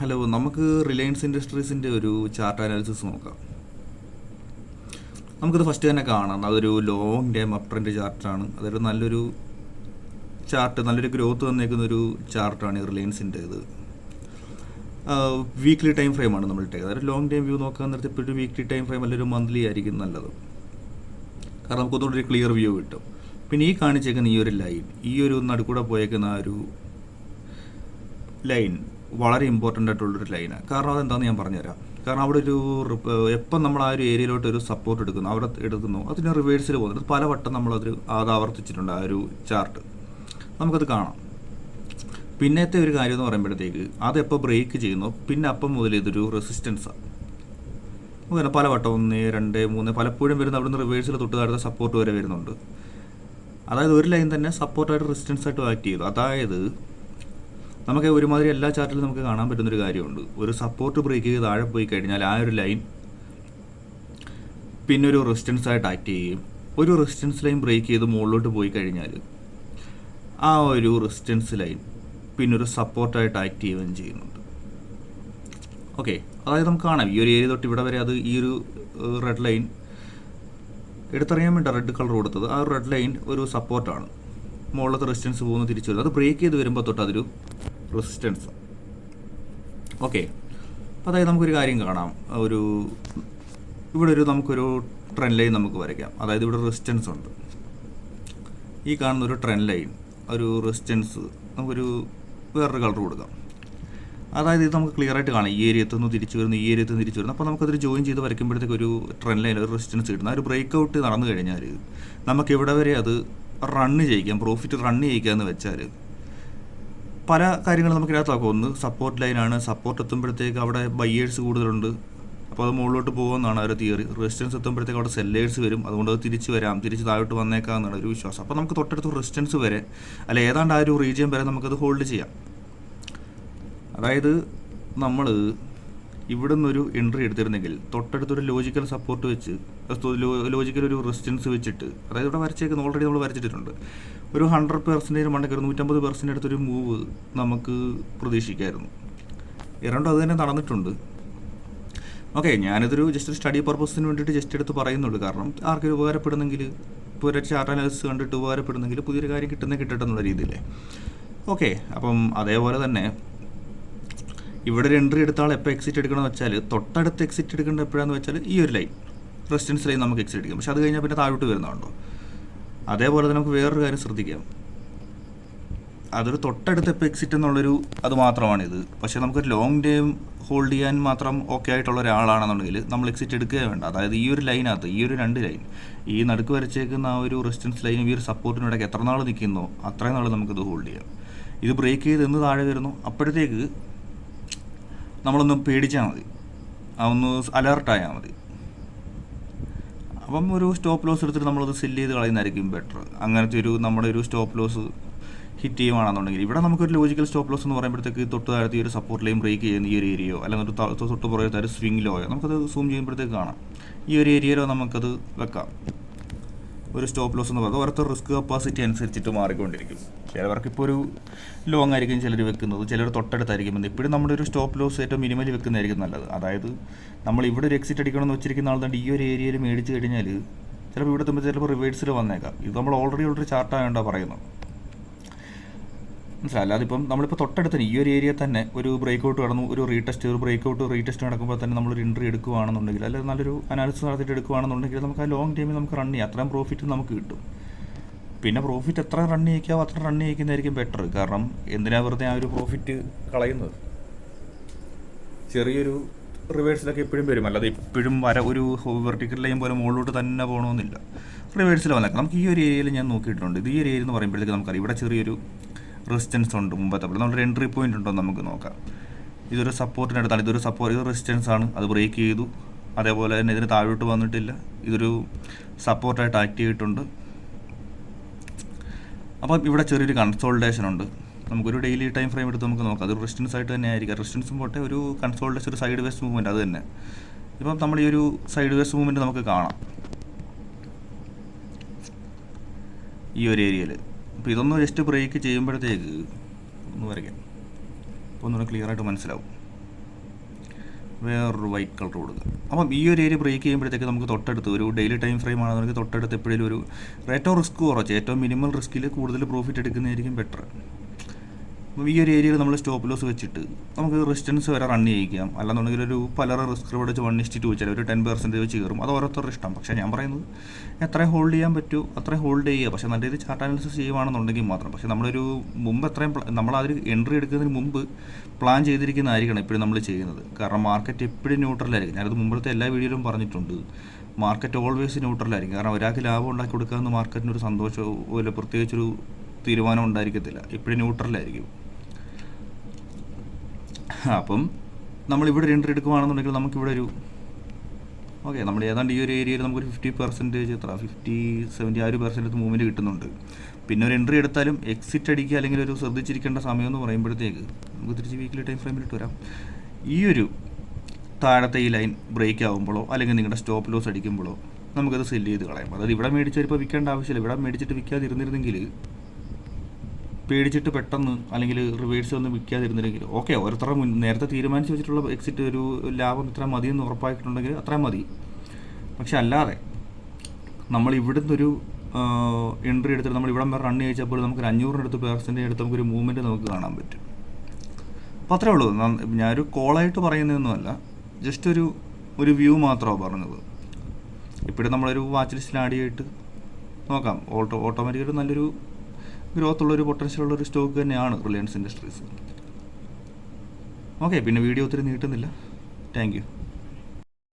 Hello, നമുക്ക് Reliance ഇൻഡസ്ട്രീസിൻ്റെ ഒരു chart analysis നോക്കാം. നമുക്കിത് ഫസ്റ്റ് തന്നെ കാണാം. അതൊരു ലോങ് ടൈം അപ് ട്രെൻഡ് ചാർട്ടാണ്. അതൊരു നല്ലൊരു ചാർട്ട്, നല്ലൊരു ഗ്രോത്ത് വന്നേക്കുന്ന ഒരു ചാർട്ടാണ് ഈ റിലയൻസിൻ്റെ. ഇത് വീക്ക്ലി ടൈം ഫ്രെയിമാണ് നമ്മൾ ഇട്ടേക്കുന്നത്. അതായത് ലോങ് ടൈം വ്യൂ നോക്കാൻ നേരത്തെ ഇപ്പോഴും വീക്ക്ലി ടൈം ഫ്രെയിം അല്ലെങ്കിൽ ഒരു മന്ത്ലി ആയിരിക്കും നല്ലത്. കാരണം നമുക്കൊന്നുകൂടി ഒരു ക്ലിയർ വ്യൂ കിട്ടും. പിന്നെ ഈ കാണിച്ചേക്കുന്ന ഈ ഒരു ലൈൻ, ഈ ഒരു നടുക്കൂടെ പോയേക്കുന്ന ആ ഒരു ലൈൻ വളരെ ഇമ്പോർട്ടൻ്റ് ആയിട്ടുള്ളൊരു ലൈനാണ്. കാരണം അതെന്താണെന്ന് ഞാൻ പറഞ്ഞുതരാം. കാരണം അവിടെ ഒരു എപ്പം നമ്മൾ ആ ഒരു ഏരിയയിലോട്ട് ഒരു സപ്പോർട്ട് എടുക്കുന്നു, അവിടെ എടുക്കുന്നു, അതിന് റിവേഴ്സിൽ പോകുന്നത് പലവട്ടം നമ്മളത് ആവർത്തിച്ചിട്ടുണ്ട് ആ ഒരു ചാർട്ട്. നമുക്കത് കാണാം. പിന്നത്തെ ഒരു കാര്യം എന്ന് പറയുമ്പോഴത്തേക്ക് അതെപ്പോൾ ബ്രേക്ക് ചെയ്യുന്നു, പിന്നെ അപ്പം മുതൽ ഇതൊരു റെസിസ്റ്റൻസാണ്. അങ്ങനെ പലവട്ടം 1, 2, 3 പലപ്പോഴും വരുന്ന അവിടെ നിന്ന് റിവേഴ്സിൽ തൊട്ട് താഴത്തെ സപ്പോർട്ട് വരെ വരുന്നുണ്ട്. അതായത് ഒരു ലൈൻ തന്നെ സപ്പോർട്ടായിട്ട് റെസിസ്റ്റൻസായിട്ട് ആക്ട് ചെയ്തു. അതായത് നമുക്ക് ഒരുമാതിരി എല്ലാ ചാർട്ടിലും നമുക്ക് കാണാൻ പറ്റുന്നൊരു കാര്യമുണ്ട്. ഒരു സപ്പോർട്ട് ബ്രേക്ക് ചെയ്ത് താഴെ പോയി കഴിഞ്ഞാൽ ആ ഒരു ലൈൻ പിന്നെ ഒരു റെസിസ്റ്റൻസ് ആയിട്ട് ആക്ട് ചെയ്യും. ഒരു റെസിസ്റ്റൻസ് ലൈൻ ബ്രേക്ക് ചെയ്ത് മുകളിലോട്ട് പോയി കഴിഞ്ഞാൽ ആ ഒരു റെസിസ്റ്റൻസ് ലൈൻ പിന്നെ ഒരു സപ്പോർട്ടായിട്ട് ആക്ട് ചെയ്യുകയും ചെയ്യുന്നുണ്ട്. ഓക്കെ, അതായത് നമുക്ക് കാണാം ഈ ഒരു ഏരിയ തൊട്ട് ഇവിടെ വരെ അത് ഈ ഒരു റെഡ് ലൈൻ എടുത്തറിയാൻ വേണ്ടി റെഡ് കളർ കൊടുത്തത്. ആ റെഡ് ലൈൻ ഒരു സപ്പോർട്ടാണ്. മുകളിലത്തെ റെസിസ്റ്റൻസ് പോകുന്ന തിരിച്ചു വരും. അത് ബ്രേക്ക് ചെയ്ത് വരുമ്പോൾ തൊട്ട് അതൊരു റെസിസ്റ്റൻസ്. ഓക്കെ, അപ്പോൾ അതായത് നമുക്കൊരു കാര്യം കാണാം. ഇവിടെ നമുക്കൊരു ട്രെൻഡ് ലൈൻ നമുക്ക് വരയ്ക്കാം. അതായത് ഇവിടെ റെസിസ്റ്റൻസ് ഉണ്ട്. ഈ കാണുന്ന ഒരു ട്രെൻഡ് ലൈൻ, ഒരു റെസിസ്റ്റൻസ്, നമുക്കൊരു വേറൊരു കളർ കൊടുക്കാം. അതായത് ഇത് നമുക്ക് ക്ലിയർ ആയിട്ട് കാണാം. ഈ ഏരിയത്തിൽ നിന്ന് തിരിച്ചു വരുന്നു, ഈ ഏരിയത്തിൽ നിന്ന് തിരിച്ചു വരുന്നു. അപ്പോൾ നമുക്കതൊരു ജോയിൻ ചെയ്ത് വരയ്ക്കുമ്പോഴത്തേക്ക് ഒരു ട്രെൻഡ് ലൈൻ, ഒരു റെസിസ്റ്റൻസ് കിട്ടുന്ന ഒരു ബ്രേക്ക് ഔട്ട് നടന്നു കഴിഞ്ഞാൽ നമുക്ക് ഇവിടെ വരെ അത് റണ്ണ് ചെയ്യിക്കാം, പ്രോഫിറ്റ് റണ്ണ് ചെയ്യിക്കാമെന്ന് വെച്ചാൽ പല കാര്യങ്ങളും നമുക്കിതിനകത്താക്കും. ഒന്ന് സപ്പോർട്ട് ലൈനാണ്. സപ്പോർട്ട് എത്തുമ്പോഴത്തേക്ക് അവിടെ ബയ്യേഴ്സ് കൂടുതലുണ്ട്, അപ്പോൾ അത് മുകളിലോട്ട് പോകുമെന്നാണ് ഒരു തിയറി. റെസിസ്റ്റൻസ് എത്തുമ്പോഴത്തേക്ക് അവിടെ സെല്ലേഴ്സ് വരും, അതുകൊണ്ട് അത് തിരിച്ച് വരാം, തിരിച്ച് താഴോട്ട് വന്നേക്കാമെന്നാണ് ഒരു വിശ്വാസം. അപ്പോൾ നമുക്ക് തൊട്ടടുത്ത് റെസിസ്റ്റൻസ് വരെ അല്ല ഏതാണ്ട് ആ ഒരു റീജിയൻ വരെ നമുക്കത് ഹോൾഡ് ചെയ്യാം. അതായത് നമ്മൾ ഇവിടെ നിന്നൊരു എൻട്രി എടുത്തിരുന്നെങ്കിൽ തൊട്ടടുത്തൊരു ലോജിക്കൽ സപ്പോർട്ട് വെച്ച്, ലോജിക്കൽ ഒരു റെസിസ്റ്റൻസ് വെച്ചിട്ട്, അതായത് ഇവിടെ വരച്ചേക്കുന്ന ഓൾറെഡി നമ്മൾ വരച്ചിട്ടുണ്ട്, ഒരു 100% മണ്ടയ്ക്ക് ഒരു 150% അടുത്തൊരു മൂവ് നമുക്ക് പ്രതീക്ഷിക്കായിരുന്നു. ഏതാണ്ട് അത് തന്നെ നടന്നിട്ടുണ്ട്. ഓക്കെ, ഞാനിതൊരു ജസ്റ്റ് സ്റ്റഡി പർപ്പസിന് വേണ്ടിയിട്ട് ജസ്റ്റ് എടുത്ത് പറയുന്നുള്ളൂ. കാരണം ആർക്കൊരു ഉപകാരപ്പെടുന്നെങ്കിൽ, ഇപ്പോൾ ഒരു ചാർട്ട് അനാലിസിസ് കണ്ടിട്ട് ഉപകാരപ്പെടുന്നെങ്കിൽ പുതിയൊരു കാര്യം കിട്ടട്ടെ എന്നുള്ള രീതിയിലേ. ഓക്കെ, അപ്പം അതേപോലെ തന്നെ ഇവിടെ ഒരു എൻട്രി എടുത്ത ആൾ എപ്പോൾ എക്സിറ്റ് എടുക്കണമെന്ന് വെച്ചാൽ തൊട്ടടുത്ത് എക്സിറ്റ് എടുക്കേണ്ടത് എപ്പോഴാണെന്ന് വെച്ചാൽ ഈ ഒരു ലൈൻ, റെസിസ്റ്റൻസ് ലൈൻ നമുക്ക് എക്സിറ്റ് എടുക്കാം. പക്ഷെ അത് കഴിഞ്ഞാൽ പിന്നെ താഴോട്ട് വരുന്നതുണ്ടോ. അതേപോലെ തന്നെ നമുക്ക് വേറൊരു കാര്യം ശ്രദ്ധിക്കാം. അതൊരു തൊട്ടടുത്ത് എപ്പോൾ എക്സിറ്റ് എന്നുള്ളൊരു അത് മാത്രമാണിത്. പക്ഷേ നമുക്കൊരു ലോങ് ടൈം ഹോൾഡ് ചെയ്യാൻ മാത്രം ഓക്കെ ആയിട്ടുള്ള ഒരാളാണെന്നുണ്ടെങ്കിൽ നമ്മൾ എക്സിറ്റ് എടുക്കുകയേ വേണ്ട. അതായത് ഈ ഒരു ലൈനകത്ത്, ഈ ഒരു 2 ലൈൻ, ഈ നടുക്ക് വരച്ചേക്കുന്ന ആ ഒരു റെസിസ്റ്റൻസ് ലൈനും ഈ ഒരു സപ്പോർട്ടിനിടയ്ക്ക് എത്ര നാൾ നിൽക്കുന്നോ അത്രയും നാൾ നമുക്കിത് ഹോൾഡ് ചെയ്യാം. ഇത് ബ്രേക്ക് ചെയ്ത് എന്ന് താഴെ വരുന്നു, അപ്പോഴത്തേക്ക് നമ്മളൊന്ന് പേടിച്ചാൽ മതി, ഒന്ന് അലേർട്ടായാൽ മതി. അപ്പം ഒരു സ്റ്റോപ്പ് ലോസ് എടുത്തിട്ട് നമ്മളത് സെല്ല് ചെയ്ത് കളയുന്നതായിരിക്കും ബെറ്റർ. അങ്ങനത്തെ ഒരു നമ്മുടെ ഒരു സ്റ്റോപ്പ് ലോസ് ഹിറ്റ് ചെയ്യുവാണെന്നുണ്ടെങ്കിൽ ഇവിടെ നമുക്കൊരു ലോജിക്കൽ സ്റ്റോപ്പ് ലോസ് എന്ന് പറയുമ്പോഴത്തേക്ക് തൊട്ട് താഴത്തെ ഒരു സപ്പോർട്ട് ലൈൻ ബ്രേക്ക് ചെയ്യുന്ന ഈ ഒരു ഏരിയയോ അല്ലെങ്കിൽ ഒരു തൊട്ട് പുറകത്തെ ഒരു സ്വിംഗ് ലോയോ നമുക്കത് സൂം ചെയ്യുമ്പോഴത്തേക്ക് കാണാം. ഈ ഒരു ഏരിയയിലോ നമുക്കത് വെക്കാം. ഒരു സ്റ്റോപ്പ് ലോസ് എന്ന് പറയുന്നത് ഓരോരുത്തർ റിസ്ക് കപ്പാസിറ്റി അനുസരിച്ചിട്ട് മാറിക്കൊണ്ടിരിക്കും. ചിലവർക്കിപ്പോൾ ഒരു ലോങ് ആയിരിക്കും ചിലർ വെക്കുന്നത്, ചിലർ തൊട്ടടുത്തായിരിക്കും. ഇപ്പോഴും നമ്മുടെ ഒരു സ്റ്റോപ്പ് ലോസ് ഏറ്റവും മിനിമലി വെക്കുന്നതായിരിക്കും നല്ലത്. അതായത് നമ്മൾ ഇവിടെ ഒരു എക്സിറ്റ് അടിക്കണമെന്ന് വെച്ചിരിക്കുന്ന ആളുടെ ഈ ഒരു ഏരിയയിൽ മേടിച്ച് കഴിഞ്ഞാൽ ചിലപ്പോൾ ഇവിടെ എത്തുമ്പോൾ ചിലപ്പോൾ റിവേഴ്സിൽ വന്നേക്കാം. ഇത് നമ്മൾ ഓൾറെഡി ഉള്ളൊരു ചാർട്ടായതുകൊണ്ടാണ് പറയുന്നത്, മനസ്സിലായി. അല്ലാതെ ഇപ്പം നമ്മളിപ്പോൾ തൊട്ടടുത്ത് ഈ ഒരു ഏരിയ തന്നെ ഒരു ബ്രേക്ക് ഔട്ട് കടന്നു, ഒരു റീടെസ്റ്റ് നടക്കുമ്പോൾ തന്നെ നമ്മളൊരു എൻട്രി എടുക്കുകയാണെന്നുണ്ടെങ്കിൽ, അല്ലെങ്കിൽ നല്ലൊരു അനാലിസിസ് നടത്തിയിട്ട് എടുക്കുകയാണെന്നുണ്ടെങ്കിൽ നമുക്ക് ആ ലോങ് ടൈമിൽ നമുക്ക് റൺ ചെയ്യാം. അത്രയും പ്രോഫിറ്റ് നമുക്ക് കിട്ടും. പിന്നെ പ്രോഫിറ്റ് എത്ര റൺ ചെയ്യിക്കാവോ അത്ര റൺ ചെയ്യിക്കുന്നതായിരിക്കും ബെറ്റർ. കാരണം എന്തിനാണ് വെറുതെ ആ ഒരു പ്രോഫിറ്റ് കളയുന്നത്. ചെറിയൊരു റിവേഴ്സിലൊക്കെ എപ്പോഴും വരും, അല്ലാതെ എപ്പോഴും ഒരു വെർട്ടിക്കൽ ലൈൻ പോലെ മുകളിലോട്ട് തന്നെ പോകണമെന്നില്ല. റിവേഴ്സിൽ വന്നേക്കാം. നമുക്ക് ഈ ഒരു ഏരിയയിൽ ഞാൻ നോക്കിയിട്ടുണ്ട്. ഇത് ഈ ഒരു ഏരിയ എന്ന് പറയുമ്പോഴത്തേക്ക് നമുക്കറിയാം ഇവിടെ ചെറിയൊരു റെസിസ്റ്റൻസ് ഉണ്ട്. മുമ്പത്തെ പോലെ നമ്മളൊരു എൻട്രി പോയിന്റ് ഉണ്ടോ നമുക്ക് നോക്കാം. ഇതൊരു സപ്പോർട്ടിനടുത്താണ്, ഇത് റെസിസ്റ്റൻസ് ആണ്, അത് ബ്രേക്ക് ചെയ്തു. അതേപോലെ തന്നെ ഇതിന് താഴോട്ട് വന്നിട്ടില്ല, ഇതൊരു സപ്പോർട്ടായിട്ട് ആക്ട് ചെയ്തിട്ടുണ്ട്. അപ്പം ഇവിടെ ചെറിയൊരു കൺസോൾട്ടേഷൻ ഉണ്ട്. നമുക്കൊരു ഡെയിലി ടൈം ഫ്രെയിം എടുത്ത് നമുക്ക് നോക്കാം. അത് റെസിസ്റ്റൻസ് ആയിട്ട് തന്നെ ആയിരിക്കും. റെസിസ്റ്റൻസും പോട്ടെ, ഒരു കൺസോൾട്ടേഷൻ, ഒരു സൈഡ് വേസ്റ്റ് മൂവ്മെൻറ്റ് അത് തന്നെ. ഇപ്പം നമ്മൾ ഈ ഒരു സൈഡ് വേസ്റ്റ് മൂവ്മെൻറ്റ് നമുക്ക് കാണാം ഈ ഒരു ഏരിയയിൽ. അപ്പോൾ ഇതൊന്ന് ജസ്റ്റ് ബ്രേക്ക് ചെയ്യുമ്പോഴത്തേക്ക് ഒന്ന് വരയ്ക്കാം, അപ്പോൾ ഒന്നുകൂടെ ക്ലിയറായിട്ട് മനസ്സിലാവും. വേറൊരു വൈറ്റ് കളർ കൊടുക്കുക. അപ്പം ഈ ഒരു ഏരിയ ബ്രേക്ക് ചെയ്യുമ്പോഴത്തേക്ക് നമുക്ക് തൊട്ടടുത്ത് ഒരു ഡെയിലി ടൈം ഫ്രെയിം ആണെന്നുണ്ടെങ്കിൽ തൊട്ടടുത്ത് എപ്പോഴും ഒരു ഏറ്റവും റിസ്ക് കുറച്ച് ഏറ്റവും മിനിമൽ റിസ്കിൽ കൂടുതൽ പ്രോഫിറ്റ് എടുക്കുന്നതായിരിക്കും ബെറ്റർ. അപ്പോൾ ഈ ഒരു ഏരിയയിൽ നമ്മൾ സ്റ്റോപ്പ് ലോസ് വെച്ചിട്ട് നമുക്ക് റെസിസ്റ്റൻസ് വരെ റൺ ചെയ്യിക്കാം. അല്ലാന്നുണ്ടെങ്കിൽ ഒരു പലർ റിസ്ക് റിവാർഡ് വെച്ച് 1:2 വെച്ചാൽ ഒരു 10% വെച്ച് കയറും. അത് ഓരോരുത്തരുടെ ഇഷ്ടം. പക്ഷേ ഞാൻ പറയുന്നത് എത്രയും ഹോൾഡ് ചെയ്യാൻ പറ്റുമോ അത്രയും ഹോൾഡ് ചെയ്യുക. പക്ഷേ നല്ല രീതിയിൽ ചാർട്ട് അനാലിസിസ് ചെയ്യുവാണെന്നുണ്ടെങ്കിൽ മാത്രം. പക്ഷേ നമ്മളൊരു മുമ്പ് എത്രയും നമ്മൾ അതിൽ എൻട്രി എടുക്കുന്നതിന് മുമ്പ് പ്ലാൻ ചെയ്തിരിക്കുന്നതായിരിക്കണം എപ്പോഴും നമ്മൾ ചെയ്യുന്നത്. കാരണം മാർക്കറ്റ് എപ്പോഴും ന്യൂട്രലായിരിക്കും. ഞാനത് മുമ്പത്തെ എല്ലാ വീഡിയോയിലും പറഞ്ഞിട്ടുണ്ട്. മാർക്കറ്റ് ഓൾവേസ് ന്യൂട്രലായിരിക്കും. കാരണം ഒരാൾക്ക് ലാഭം ഉണ്ടാക്കി കൊടുക്കാമെന്ന് മാർക്കറ്റിനൊരു സന്തോഷമോ ഇല്ല പ്രത്യേകിച്ചൊരു തീരുമാനം ഉണ്ടായിരിക്കത്തില്ല. എപ്പോഴും ന്യൂട്രലായിരിക്കും. അപ്പം നമ്മളിവിടെ എൻട്രി എടുക്കുകയാണെന്നുണ്ടെങ്കിൽ നമുക്കിവിടെ ഒരു ഓക്കെ നമ്മൾ ഏതാണ്ട് ഈ ഒരു ഏരിയയിൽ നമുക്കൊരു 50% എത്ര 50-70 ആ ഒരു പെർസെൻറ്റ് മൂവ്മെൻറ്റ് കിട്ടുന്നുണ്ട്. പിന്നെ ഒരു എൻട്രി എടുത്താലും എക്സിറ്റ് അടിക്കുക അല്ലെങ്കിൽ ഒരു ശ്രദ്ധിച്ചിരിക്കേണ്ട സമയം എന്ന് പറയുമ്പോഴത്തേക്ക് നമുക്ക് തിരിച്ച് വീക്കിലി ടൈം ഫ്രെയിമിലിട്ട് വരാം. ഈ ഒരു താഴത്തെ ഈ ലൈൻ ബ്രേക്ക് ആകുമ്പോഴോ അല്ലെങ്കിൽ നിങ്ങളുടെ സ്റ്റോപ്പ് ലോസ് അടിക്കുമ്പോഴോ നമുക്കത് സെല്ല് ചെയ്ത് കളയാം. അതായത് ഇവിടെ മേടിച്ച് വരുമ്പോൾ വിൽക്കേണ്ട ആവശ്യമില്ല. ഇവിടെ മേടിച്ചിട്ട് വിൽക്കാതിരുന്നിരുന്നെങ്കിൽ പേടിച്ചിട്ട് പെട്ടെന്ന് അല്ലെങ്കിൽ റിവേഴ്സ് ഒന്നും വിൽക്കാതിരുന്നില്ലെങ്കിൽ ഓക്കെ ഓരോരുത്തരുടെ നേരത്തെ തീരുമാനിച്ച് വെച്ചിട്ടുള്ള എക്സിറ്റ് ഒരു ലാഭം ഇത്ര മതിയെന്ന് ഉറപ്പായിട്ടുണ്ടെങ്കിൽ അത്രയും മതി. പക്ഷെ അല്ലാതെ നമ്മൾ ഇവിടുന്ന് ഒരു എൻട്രി എടുത്തിട്ട് നമ്മൾ ഇവിടെ വരെ റൺ ചെയ്യിച്ചപ്പോൾ നമുക്ക് 500% എടുത്ത് നമുക്കൊരു മൂവ്മെൻറ്റ് നമുക്ക് കാണാൻ പറ്റും. അപ്പോൾ അത്രേ ഉള്ളൂ. ഞാനൊരു കോളായിട്ട് പറയുന്നതൊന്നുമല്ല, ജസ്റ്റ് ഒരു വ്യൂ മാത്രമാണ് പറഞ്ഞത്. ഇപ്പോഴും നമ്മളൊരു വാച്ച് ലിസ്റ്റിൽ ആഡ് ചെയ്തിട്ട് നോക്കാം. ഓട്ടോമാറ്റിക്കായിട്ട് നല്ലൊരു ഗ്രോത്ത് ഉള്ളൊരു പൊട്ടൻഷ്യൽ ഉള്ളൊരു സ്റ്റോക്ക് തന്നെയാണ് റിലയൻസ് ഇൻഡസ്ട്രീസ്. ഓക്കെ, പിന്നെ വീഡിയോ ഒത്തിരി നീട്ടുന്നില്ല. Thank you.